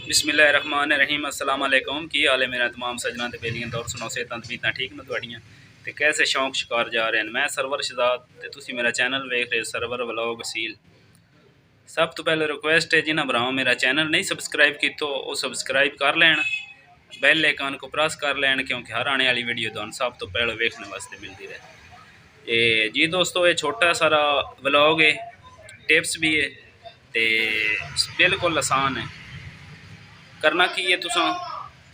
बिस्मिल्लाहिर्रहमानिर्रहीम अस्सलाम वालेकुम। की हाल है मेरा तमाम सजना ते बेलियां दौर सुनो सेहतां तबीयतां ठीक न तुहाड़ियां ते कैसे शौक शिकार जा रहे हैं। मैं सरवर शहजाद ते तुसी मेरा चैनल वेख रहे सरवर व्लॉग असील। सब तो पहले रिक्वेस्ट है जिन्हें भरावां मेरा चैनल नहीं सबसक्राइब किया वो सबसक्राइब कर लैन, बैल आइकन को प्रेस कर लैन क्योंकि हर आने वाली वीडियो तुहानू सब तो पहले वेखने वास्ते मिलती रहे। जी दोस्तों ये छोटा सारा व्लॉग है, टिप्स भी है ते बिल्कुल आसान है। करना की है तुसा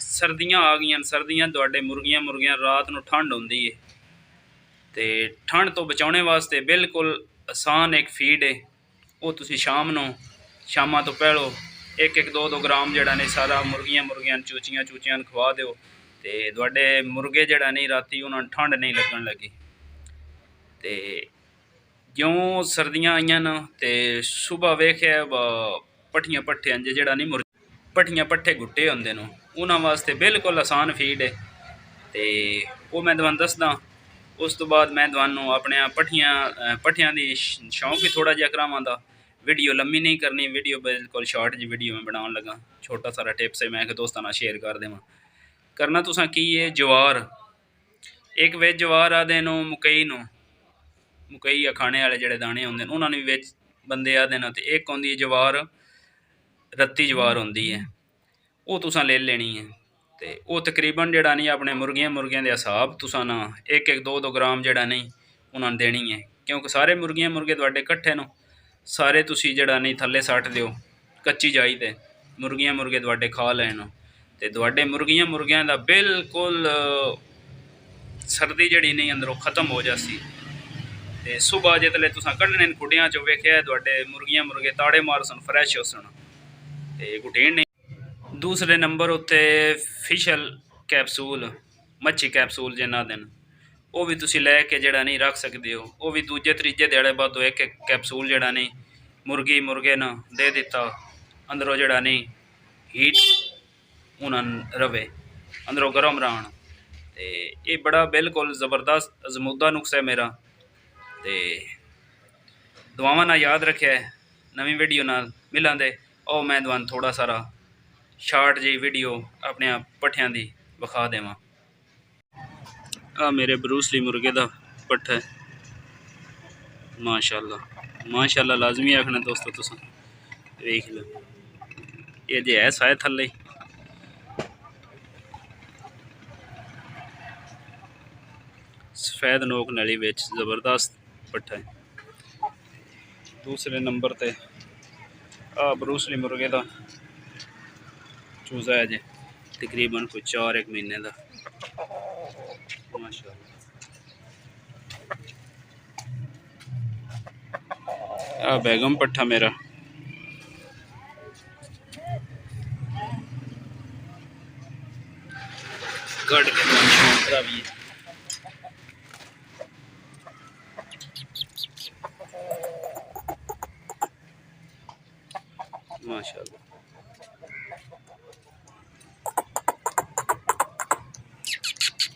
सर्दियाँ आ गई, सर्दियाँ तुहाडे मुर्गियां रात नूं ठंड होंदी है ते ठंड तो बचाने वास्ते बिल्कुल आसान एक फीड है। वो तुसी शामा तो पहलो एक एक दो ग्राम जड़ा नहीं सारा मुर्गियां चूचियां खवा दो ते तुहाडे मुर्गे जड़ा नहीं राती उन्होंने ठंड नहीं लगन लगी। ते ज्यों सर्दियाँ आईयां न ते सुबह वेख्या पट्ठियां पट्ठे जड़ा नहीं पट्ठियां पट्ठे गुट्टे होंदे न उन्होंने वास्ते बिल्कुल आसान फीड है। तो वो मैं तुहानू दसदा। उस तो बाद मैं तुहानू अपने पट्ठियां की शौक भी थोड़ा जिहा करावांगा। वीडियो लम्मी नहीं करनी, वीडियो बिल्कुल शॉर्ट जी वीडियो मैं बनाने लगा। छोटा सारा टिप्स है मैं दोस्तों नाल शेयर कर देवां। करना तुसां की है जवार एक वे जवार आदे नूं मुकई खाने वाले जड़े दाने होंदे उन्होंने भी बंदे आदे न। ते एक होंदी है जवार रत्ती जवार होंदी है वो तुसां ले लेनी है। तो वो तकरीबन जड़ा नहीं अपने मुर्गियां के हिसाब तुसां ना एक एक दो ग्राम जड़ा नहीं उन्होंने देनी है क्योंकि सारे मुर्गे तुहाडे कट्ठे न सारे तुसी जड़ा नहीं थल्ले सट दिओ कच्ची जाई ते मुर्गे तुहाडे खा लैन। तो तुहाडे मुर्गियां दा बिल्कुल सर्दी जड़ी नहीं अंदरों ख़त्म हो जासी। तो सुबह जितने तुसां कड्ढने खुडियां चो वेख्या तुहाडे मुर्गे ताड़े मारसन फ्रैश होसन ते गुटीन नहीं। दूसरे नंबर उत्ते फिशल कैप्सूल मच्छी कैप्सूल जिन्ना दिन वो भी तुसी लैके जड़ा नहीं रख सकते हो। वो भी दूजे तीजे दिहाड़े बाद एक एक कैप्सूल जड़ा नहीं मुर्गे न दे दिता अंदरों जड़ा नहीं हीट उन्होंने रवे अंदरों गर्म रहन। तो ये बड़ा बिल्कुल ज़बरदस्त अजमूदा नुस्खा है मेरा। तो दुआवां ना याद रखे नवी वीडियो नाल मिलांदे। और मैं तुहानू थोड़ा सारा शार्ट जी वीडियो अपने पट्ठियां दी विखा देवां। आ मेरे ब्रूसली मुर्गे दा पट्ठा है माशाल्लाह लाजमी आखना दोस्तों तुस देख लो ये जे है साए थल्ले सफेद नोक नली विच ज़बरदस्त पट्ठा है। दूसरे नंबर ते आ ब्रूसली मुर्गे दा चूजा है जे तकरीबन कोई 4 महीने का माशाल्लाह। आ बैगम पट्ठा मेरा कट के भी माशाल्लाह।